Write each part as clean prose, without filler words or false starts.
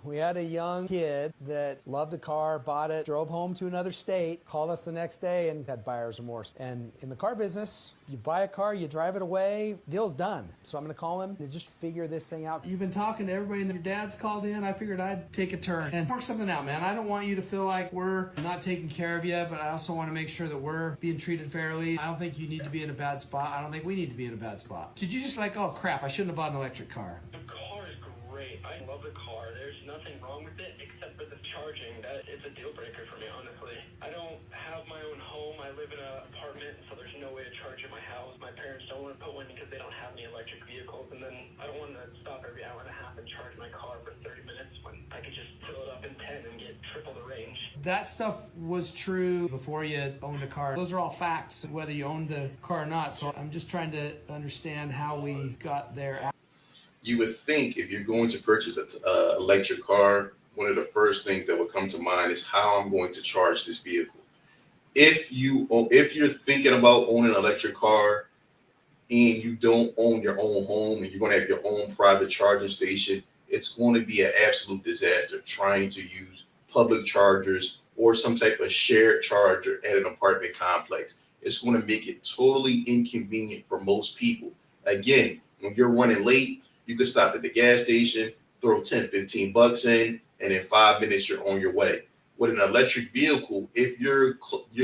We had a young kid that loved a car, bought it, drove home to another state, called us the next day and had buyer's remorse. And in the car business, you buy a car, you drive it away, deal's done. So I'm going to call him and just figure this thing out. You've been talking to everybody and your dad's called in. I figured I'd take a turn and work something out, man. I don't want you to feel like we're not taking care of you, but I also want to make sure that we're being treated fairly. I don't think you need to be in a bad spot. I don't think we need to be in a bad spot. Did you just like, oh crap, I shouldn't have bought an electric car? The car is great. I love the car. There's nothing wrong with it except for the charging. It's a deal breaker for me, honestly. I don't have my own home. I live in an apartment, so there's no way to charge at my house. My parents don't want to put one because they don't have any electric vehicles, and then I don't want to stop every hour and a half and charge my car for 30 minutes when I could just fill it up in 10 and get triple the range. That stuff was true before you owned a car. Those are all facts, whether you owned the car or not. So I'm just trying to understand how we got there. You would think if you're going to purchase an electric car, one of the first things that would come to mind is how I'm going to charge this vehicle. If you're thinking about owning an electric car and you don't own your own home and you're going to have your own private charging station, it's going to be an absolute disaster trying to use public chargers or some type of shared charger at an apartment complex. It's going to make it totally inconvenient for most people. Again, when you're running late, you can stop at the gas station, throw 10, 15 bucks in, and in 5 minutes, you're on your way. With an electric vehicle, if you're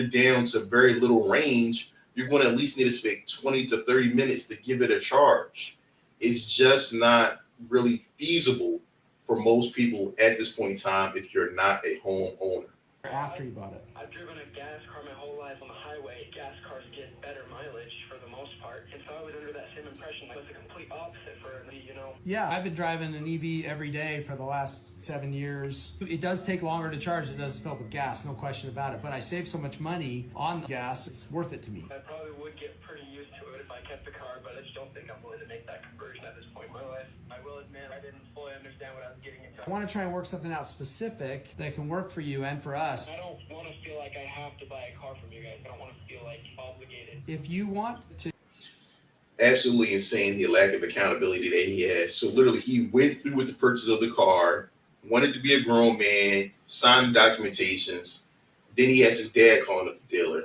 down to very little range, you're going to at least need to spend 20 to 30 minutes to give it a charge. It's just not really feasible for most people at this point in time if you're not a homeowner. After you bought it. I've driven a gas car my whole life on the highway. Gas cars get better mileage for the most part. And so I was under that same impression. It was the complete opposite for me, you know. Yeah, I've been driving an EV every day for the last 7 years. It does take longer to charge. It does fill up with gas, no question about it. But I save so much money on gas, it's worth it to me. I probably would get pretty used to it if I kept the car, but I just don't think I'm willing to make that conversion at this point in my life. I will admit I didn't fully understand what I was getting into. I want to try and work something out specific that can work for you and for us. I don't want to feel like I have to buy a car from you guys. I don't want to feel like obligated. If you want to. Absolutely insane, the lack of accountability that he has. So literally he went through with the purchase of the car, wanted to be a grown man, signed the documentations. Then he has his dad calling up the dealer.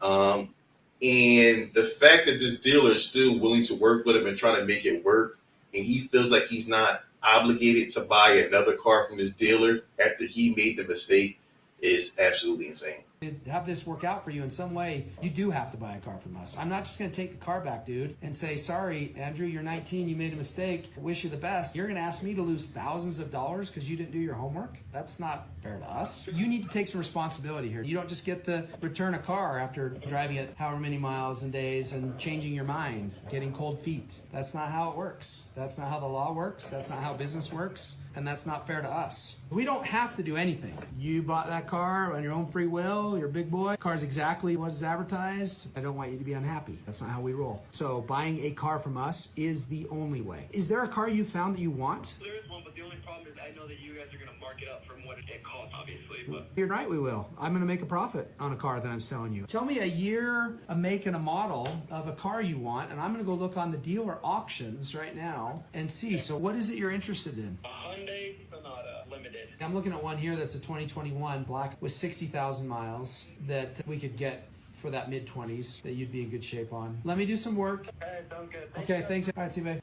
And the fact that this dealer is still willing to work with him and trying to make it work, and he feels like he's not obligated to buy another car from this dealer after he made the mistake is absolutely insane. Have this work out for you in some way, you do have to buy a car from us. I'm not just going to take the car back, dude, and say, sorry, Andrew, you're 19, you made a mistake, wish you the best. You're going to ask me to lose thousands of dollars because you didn't do your homework? That's not fair to us. You need to take some responsibility here. You don't just get to return a car after driving it however many miles and days and changing your mind, getting cold feet. That's not how it works. That's not how the law works. That's not how business works. And that's not fair to us. We don't have to do anything. You bought that car on your own free will. You're a big boy. Car's exactly what is advertised. I don't want you to be unhappy. That's not how we roll. So buying a car from us is the only way. Is there a car you found that you want? There is one, but the only problem is I know that you guys are going to mark it up from what it costs, obviously. But You're right, we will. I'm going to make a profit on a car that I'm selling you. Tell me a year, a make, and a model of a car you want, and I'm going to go look on the dealer auctions right now and see. So what is it you're interested in? a Hyundai Sonata Limited. I'm looking at one here that's a 2021 black with 60,000 miles that we could get for that mid-20s that you'd be in good shape on. Let me do some work. Hey, sounds good. Okay, thanks. All right, see you, babe.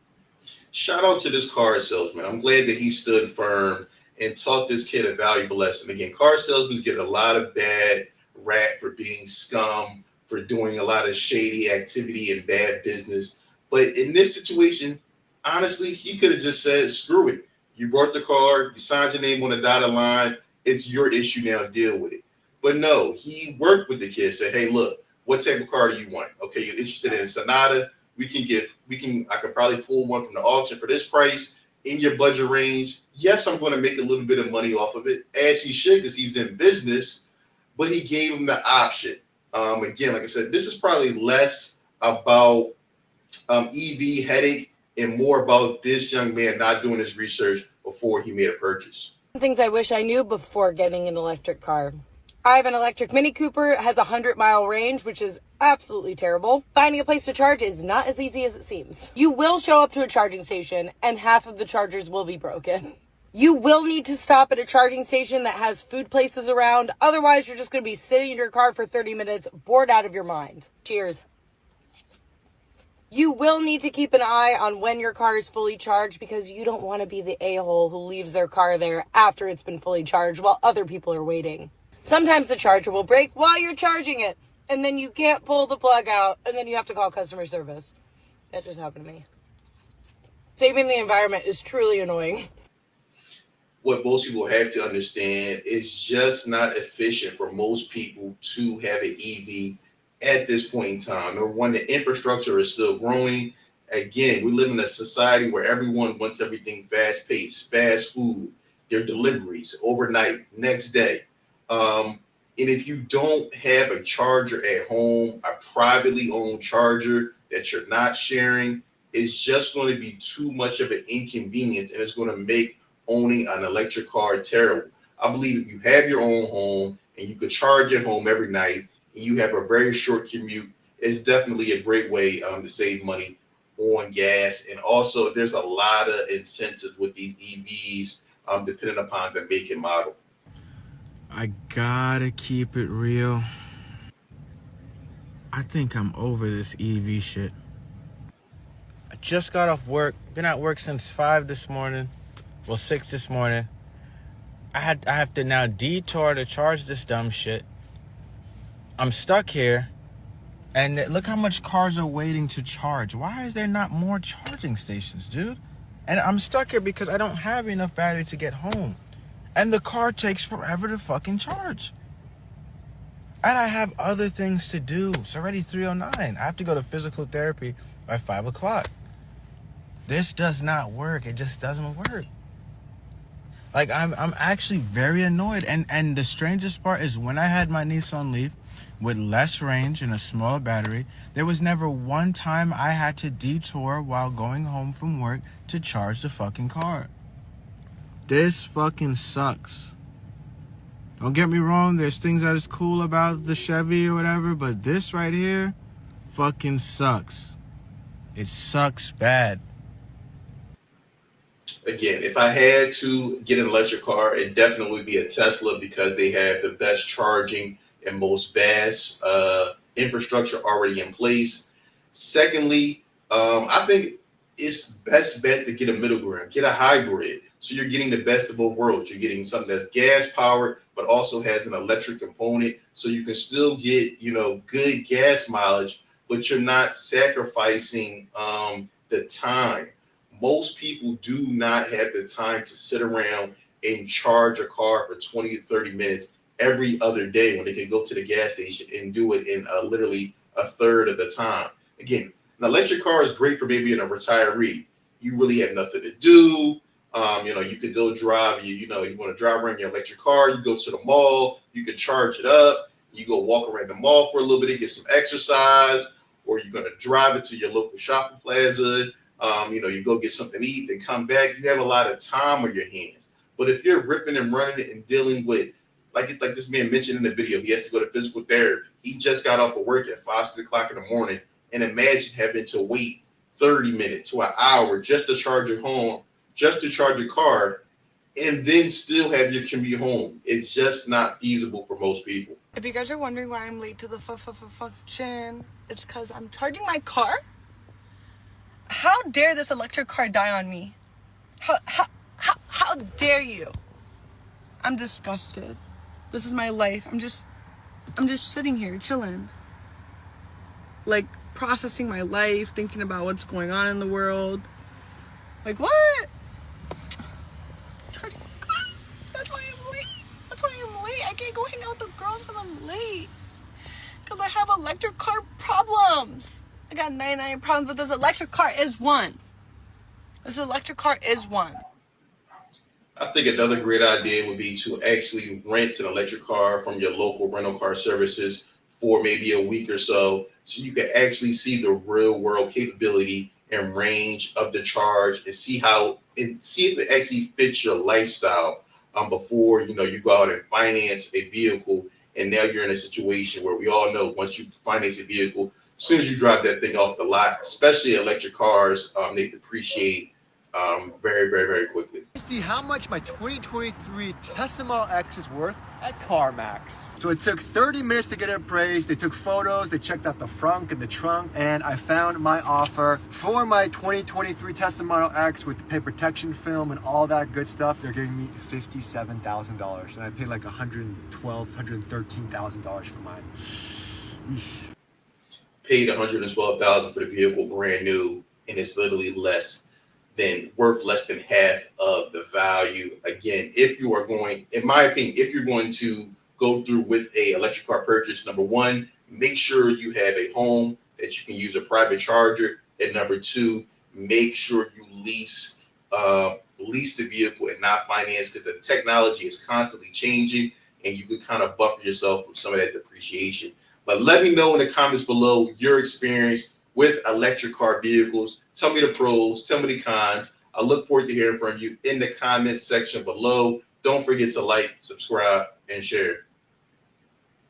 Shout out to this car salesman. I'm glad that he stood firm and taught this kid a valuable lesson. Again, car salesmen get a lot of bad rap for being scum, for doing a lot of shady activity and bad business. But in this situation, honestly, he could have just said, screw it. You bought the car, you signed your name on the dotted line. It's your issue now, deal with it. But no, he worked with the kid, said, hey, look, what type of car do you want? Okay, you're interested in a Sonata. I could probably pull one from the auction for this price in your budget range. Yes, I'm going to make a little bit of money off of it, as he should, because he's in business, but he gave him the option. Again, like I said, this is probably less about EV headache and more about this young man not doing his research before he made a purchase. Things I wish I knew before getting an electric car. I have an electric Mini Cooper. It has a 100-mile range, which is absolutely terrible. Finding a place to charge is not as easy as it seems. You will show up to a charging station and half of the chargers will be broken. You will need to stop at a charging station that has food places around. Otherwise, you're just going to be sitting in your car for 30 minutes, bored out of your mind. Cheers. You will need to keep an eye on when your car is fully charged because you don't want to be the a-hole who leaves their car there after it's been fully charged while other people are waiting. Sometimes the charger will break while you're charging it, and then you can't pull the plug out, and then you have to call customer service. That just happened to me. Saving the environment is truly annoying. What most people have to understand is just not efficient for most people to have an EV at this point in time. Number one, the infrastructure is still growing. Again, we live in a society where everyone wants everything fast paced, fast food, their deliveries overnight, next day. And if you don't have a charger at home, a privately owned charger that you're not sharing, it's just going to be too much of an inconvenience, and it's going to make owning an electric car terrible. I believe if you have your own home and you could charge at home every night and you have a very short commute, it's definitely a great way to save money on gas. And also there's a lot of incentives with these EVs depending upon the make and model. I gotta keep it real. I think I'm over this EV shit. I just got off work. Been at work since 5 this morning. Well, 6 this morning. I have to now detour to charge this dumb shit. I'm stuck here. And look how much cars are waiting to charge. Why is there not more charging stations, dude? And I'm stuck here because I don't have enough battery to get home. And the car takes forever to fucking charge. And I have other things to do. It's already 3:09. I have to go to physical therapy by 5 o'clock. This does not work. It just doesn't work. Like, I'm actually very annoyed. And the strangest part is when I had my Nissan Leaf with less range and a smaller battery, there was never one time I had to detour while going home from work to charge the fucking car. This fucking sucks. Don't get me wrong, there's things that is cool about the Chevy or whatever, but this right here fucking sucks. It sucks bad. Again, if I had to get an electric car, it definitely would be a Tesla because they have the best charging and most vast infrastructure already in place. Secondly, I think it's best bet to get a middle ground, get a hybrid. So you're getting the best of both worlds. You're getting something that's gas powered, but also has an electric component. So you can still get, good gas mileage, but you're not sacrificing the time. Most people do not have the time to sit around and charge a car for 20 to 30 minutes every other day when they can go to the gas station and do it in literally a third of the time. Again, an electric car is great for maybe a retiree. You really have nothing to do. You could go drive, you want to drive around your electric car, you go to the mall, you can charge it up, you go walk around the mall for a little bit and get some exercise, or you're going to drive it to your local shopping plaza, you go get something to eat, then come back. You have a lot of time on your hands. But if you're ripping and running and dealing with, like this man mentioned in the video, he has to go to physical therapy. He just got off of work at 5, 6 o'clock in the morning, and imagine having to wait 30 minutes to an hour just to charge your home, just to charge your car, and then still have your commute home. It's just not feasible for most people. If you guys are wondering why I'm late to the function, it's because I'm charging my car. How dare this electric car die on me? How dare you? I'm disgusted. This is my life. I'm just sitting here chilling, like processing my life, thinking about what's going on in the world. Like, what? Charging my car. That's why I'm late. I can't go hang out with the girls because I'm late. Because I have electric car problems. I got 99 problems, but this electric car is one. I think another great idea would be to actually rent an electric car from your local rental car services for maybe a week or so you can actually see the real world capability and range of the charge and see if it actually fits your lifestyle before you go out and finance a vehicle. And now you're in a situation where we all know once you finance a vehicle, as soon as you drive that thing off the lot, especially electric cars, they depreciate very, very, very quickly. See how much my 2023 Tesla Model X is worth at CarMax. So it took 30 minutes to get it appraised. They took photos, they checked out the front and the trunk, and I found my offer for my 2023 Tesla Model X with the pay protection film and all that good stuff. They're giving me $57,000, and I paid like $113,000 for mine. Eesh. Paid $112,000 for the vehicle brand new, and it's literally worth less than half of the value. Again, if you are going, in my opinion, if you're going to go through with a electric car purchase, number one, make sure you have a home that you can use a private charger, and number two, make sure you lease the vehicle and not finance, because the technology is constantly changing, and you can kind of buffer yourself with some of that depreciation. But let me know in the comments below your experience with electric car vehicles. Tell me the pros, tell me the cons. I look forward to hearing from you in the comments section below. Don't forget to like, subscribe, and share.